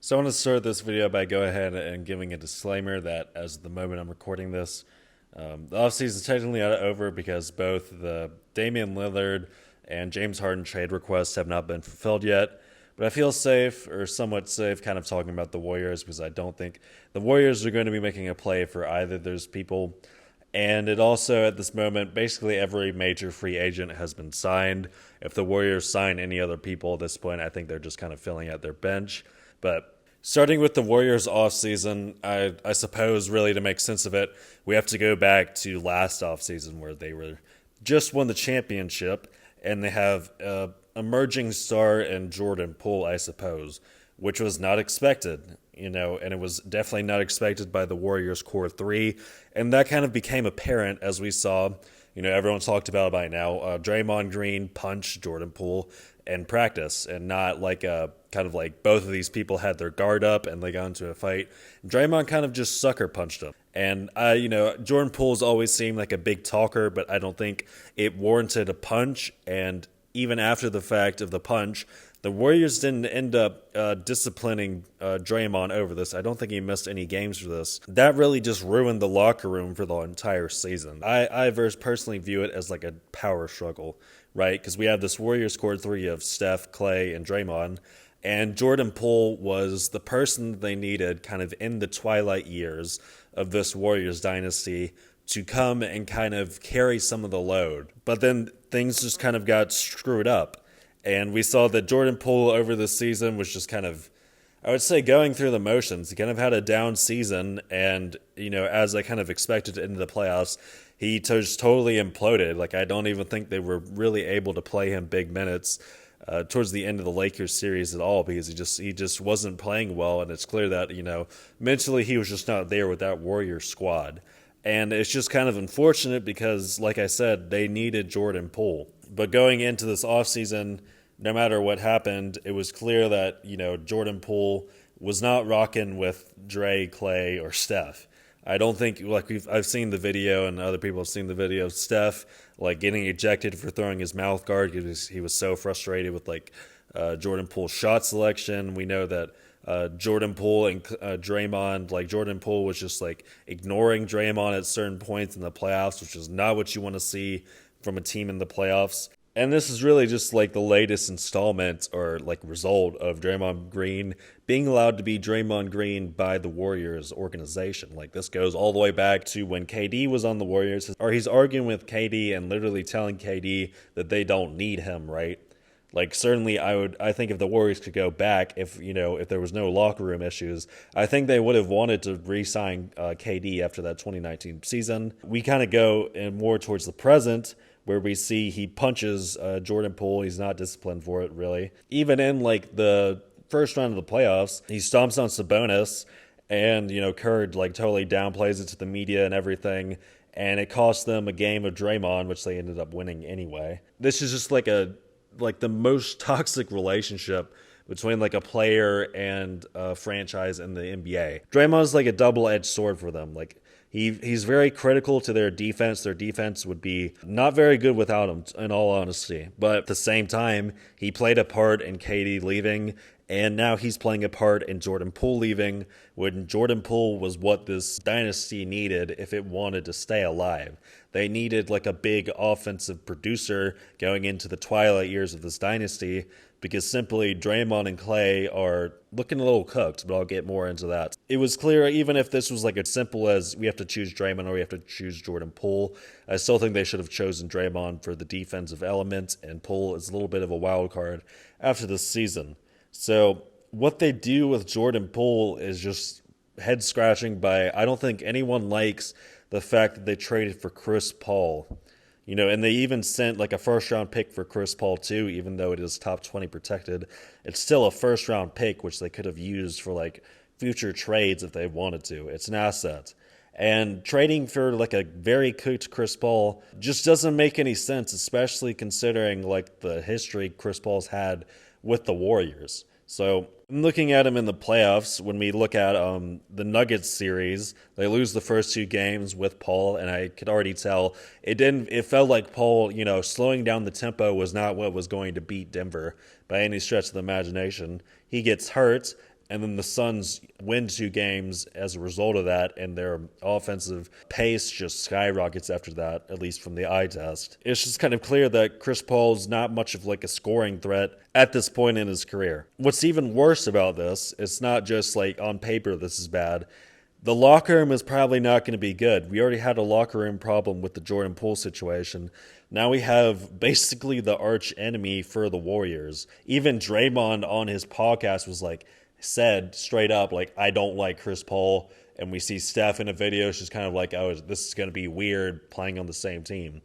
So I want to start this video by going ahead and giving a disclaimer that as of the moment I'm recording this, the offseason is technically not over because both the Damian Lillard and James Harden trade requests have not been fulfilled yet. But I feel safe, or somewhat safe, kind of talking about the Warriors because I don't think the Warriors are going to be making a play for either of those people. And it also, at this moment, basically every major free agent has been signed. If the Warriors sign any other people at this point, I think they're just kind of filling out their bench. But starting with the Warriors offseason, I suppose really to make sense of it, we have to go back to last offseason where they were just won the championship and they have an emerging star in Jordan Poole, I suppose, which was not expected, and it was definitely not expected by the Warriors core three. And that kind of became apparent as we saw, everyone talked about it by now. Draymond Green punched Jordan Poole in practice, and not like kind of like both of these people had their guard up and they got into a fight. Draymond kind of just sucker punched him. And Jordan Poole's always seemed like a big talker, but I don't think it warranted a punch. And even after the fact of the punch, the Warriors didn't end up disciplining Draymond over this. I don't think he missed any games for this. That really just ruined the locker room for the entire season. I personally view it as like a power struggle, right? Because we have this Warriors core three of Steph, Clay, and Draymond. And Jordan Poole was the person that they needed kind of in the twilight years of this Warriors dynasty to come and kind of carry some of the load. But then things just kind of got screwed up. And we saw that Jordan Poole over the season was just kind of, I would say, going through the motions. He kind of had a down season. And, as I kind of expected into the playoffs, he just totally imploded. Like, I don't even think they were really able to play him big minutes towards the end of the Lakers series at all because he just wasn't playing well. And it's clear that, mentally he was just not there with that Warriors squad. And it's just kind of unfortunate because, like I said, they needed Jordan Poole. But going into this offseason, no matter what happened, it was clear that, Jordan Poole was not rocking with Dre, Clay, or Steph. I don't think, I've seen the video and other people have seen the video of Steph, getting ejected for throwing his mouth guard because he was so frustrated with, Jordan Poole's shot selection. We know that Jordan Poole and Draymond, Jordan Poole was just, ignoring Draymond at certain points in the playoffs, which is not what you want to see from a team in the playoffs. And this is really just the latest installment or result of Draymond Green being allowed to be Draymond Green by the Warriors organization. This goes all the way back to when KD was on the Warriors, or he's arguing with KD and literally telling KD that they don't need him, right? Certainly I think if the Warriors could go back, if there was no locker room issues, I think they would have wanted to re-sign KD after that 2019 season. We kind of go in more towards the present, where we see he punches Jordan Poole. He's not disciplined for it, really. Even in, the first round of the playoffs, he stomps on Sabonis, and, Kerr, totally downplays it to the media and everything, and it cost them a game of Draymond, which they ended up winning anyway. This is just, the most toxic relationship between a player and a franchise in the NBA. Draymond's a double-edged sword for them. He's very critical to their defense. Their defense would be not very good without him, in all honesty. But at the same time, he played a part in KD leaving, and now he's playing a part in Jordan Poole leaving, when Jordan Poole was what this dynasty needed if it wanted to stay alive. They needed a big offensive producer going into the twilight years of this dynasty, because simply Draymond and Clay are looking a little cooked, but I'll get more into that. It was clear, even if this was as simple as we have to choose Draymond or we have to choose Jordan Poole, I still think they should have chosen Draymond for the defensive element, and Poole is a little bit of a wild card after this season. So what they do with Jordan Poole is just head-scratching. I don't think anyone likes the fact that they traded for Chris Paul. And they even sent a first-round pick for Chris Paul too, even though it is top 20 protected. It's still a first-round pick, which they could have used for future trades if they wanted to. It's an asset. And trading for a very cooked Chris Paul just doesn't make any sense, especially considering the history Chris Paul's had with the Warriors. So looking at him in the playoffs, when we look at the Nuggets series, they lose the first two games with Paul, and I could already tell it felt like Paul, slowing down the tempo was not what was going to beat Denver by any stretch of the imagination. He gets hurt, And then the Suns win 2 games as a result of that, and their offensive pace just skyrockets after that, at least from the eye test. It's just kind of clear that Chris Paul's not much of like a scoring threat at this point in his career. What's even worse about this, it's not just like on paper this is bad. The locker room is probably not going to be good. We already had a locker room problem with the Jordan Poole situation. Now we have basically the arch enemy for the Warriors. Even Draymond on his podcast was like, said straight up, like, I don't like Chris Paul. And we see Steph in a video. She's kind of like, oh, this is going to be weird playing on the same team.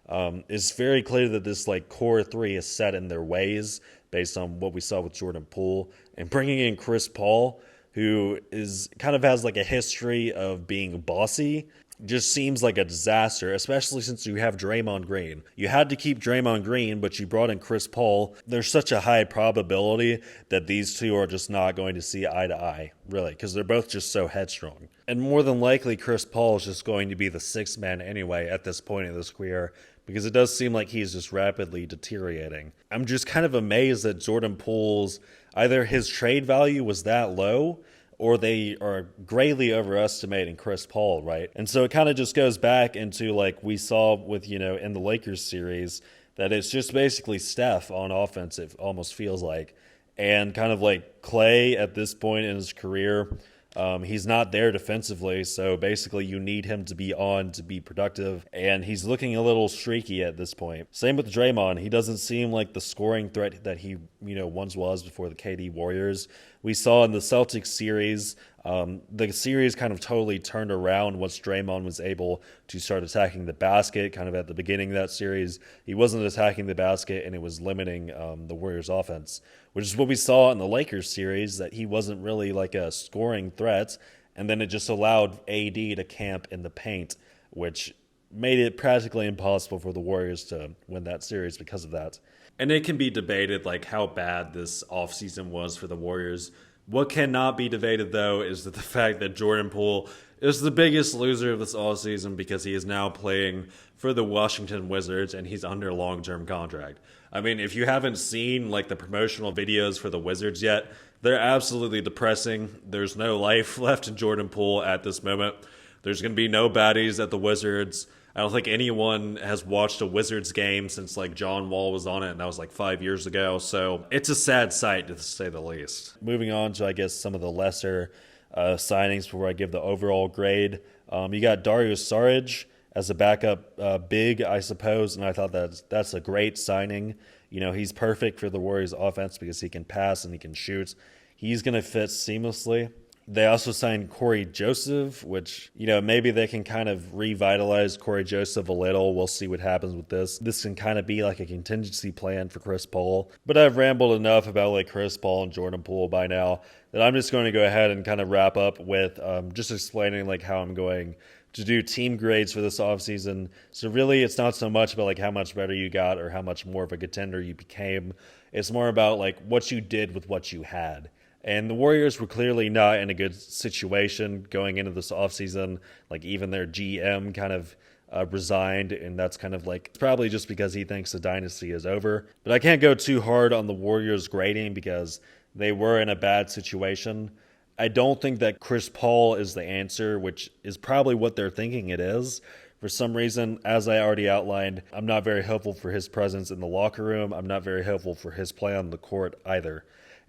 It's very clear that this like core 3 is set in their ways based on what we saw with Jordan Poole. And bringing in Chris Paul, who is kind of has like a history of being bossy, just seems like a disaster, especially since you have Draymond Green. You had to keep Draymond Green, but you brought in Chris Paul. There's such a high probability that these two are just not going to see eye to eye, really, because they're both just so headstrong. And more than likely, Chris Paul is just going to be the 6th man anyway at this point in his career, because it does seem like he's just rapidly deteriorating. I'm just kind of amazed that Jordan Poole's, either his trade value was that low, or they are greatly overestimating Chris Paul, right? And so it kind of just goes back into like we saw with, in the Lakers series, that it's just basically Steph on offense, it almost feels like. And kind of like Clay at this point in his career, he's not there defensively, so basically you need him to be on to be productive, and he's looking a little streaky at this point. Same with Draymond. He doesn't seem like the scoring threat that he once was before the KD Warriors. We saw in the Celtics series, the series kind of totally turned around once Draymond was able to start attacking the basket. Kind of at the beginning of that series, he wasn't attacking the basket, and it was limiting the Warriors' offense, which is what we saw in the Lakers series, that he wasn't really like a scoring threat, and then it just allowed AD to camp in the paint, which made it practically impossible for the Warriors to win that series because of that. And it can be debated like how bad this offseason was for the Warriors. What cannot be debated, though, is that the fact that Jordan Poole is the biggest loser of this offseason because he is now playing for the Washington Wizards and he's under a long-term contract. I mean, if you haven't seen like the promotional videos for the Wizards yet, they're absolutely depressing. There's no life left in Jordan Poole at this moment. There's going to be no baddies at the Wizards. I don't think anyone has watched a Wizards game since like John Wall was on it, and that was like 5 years ago. So it's a sad sight, to say the least. Moving on to, I guess, some of the lesser signings before I give the overall grade. You got Dario Saric as a backup big, I suppose, and I thought that's a great signing. He's perfect for the Warriors offense because he can pass and he can shoot. He's going to fit seamlessly. They also signed Corey Joseph, which, maybe they can kind of revitalize Corey Joseph a little. We'll see what happens with this. This can kind of be like a contingency plan for Chris Paul. But I've rambled enough about like Chris Paul and Jordan Poole by now that I'm just going to go ahead and kind of wrap up with just explaining like how I'm going to do team grades for this offseason. So really, it's not so much about like how much better you got or how much more of a contender you became. It's more about like what you did with what you had. And the Warriors were clearly not in a good situation going into this offseason. Like even their GM kind of resigned, and that's kind of like probably just because he thinks the dynasty is over. But I can't go too hard on the Warriors grading because they were in a bad situation. I don't think that Chris Paul is the answer, which is probably what they're thinking it is. For some reason, as I already outlined, I'm not very hopeful for his presence in the locker room. I'm not very hopeful for his play on the court either.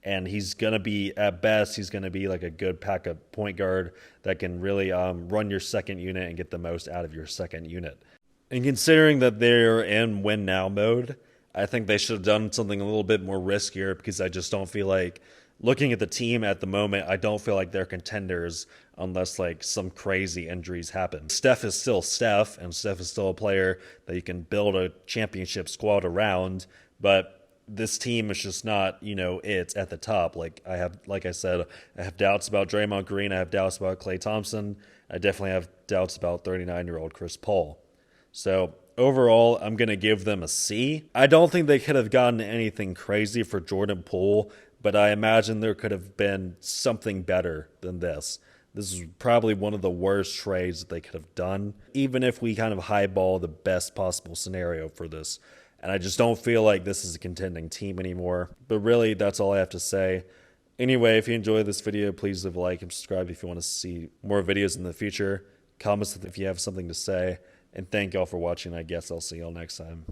And he's going to be, at best, he's going to be like a good backup point guard that can really run your second unit and get the most out of your second unit. And considering that they're in win-now mode, I think they should have done something a little bit more riskier because I just don't feel like, looking at the team at the moment, I don't feel like they're contenders unless like some crazy injuries happen. Steph is still Steph, and Steph is still a player that you can build a championship squad around, but this team is just not, it at the top. Like I said, I have doubts about Draymond Green. I have doubts about Klay Thompson. I definitely have doubts about 39-year-old Chris Paul. So overall, I'm going to give them a C. I don't think they could have gotten anything crazy for Jordan Poole, but I imagine there could have been something better than this. This is probably one of the worst trades that they could have done, even if we kind of highball the best possible scenario for this. And I just don't feel like this is a contending team anymore. But really, that's all I have to say. Anyway, if you enjoyed this video, please leave a like and subscribe if you want to see more videos in the future. Comments if you have something to say. And thank y'all for watching. I guess I'll see y'all next time.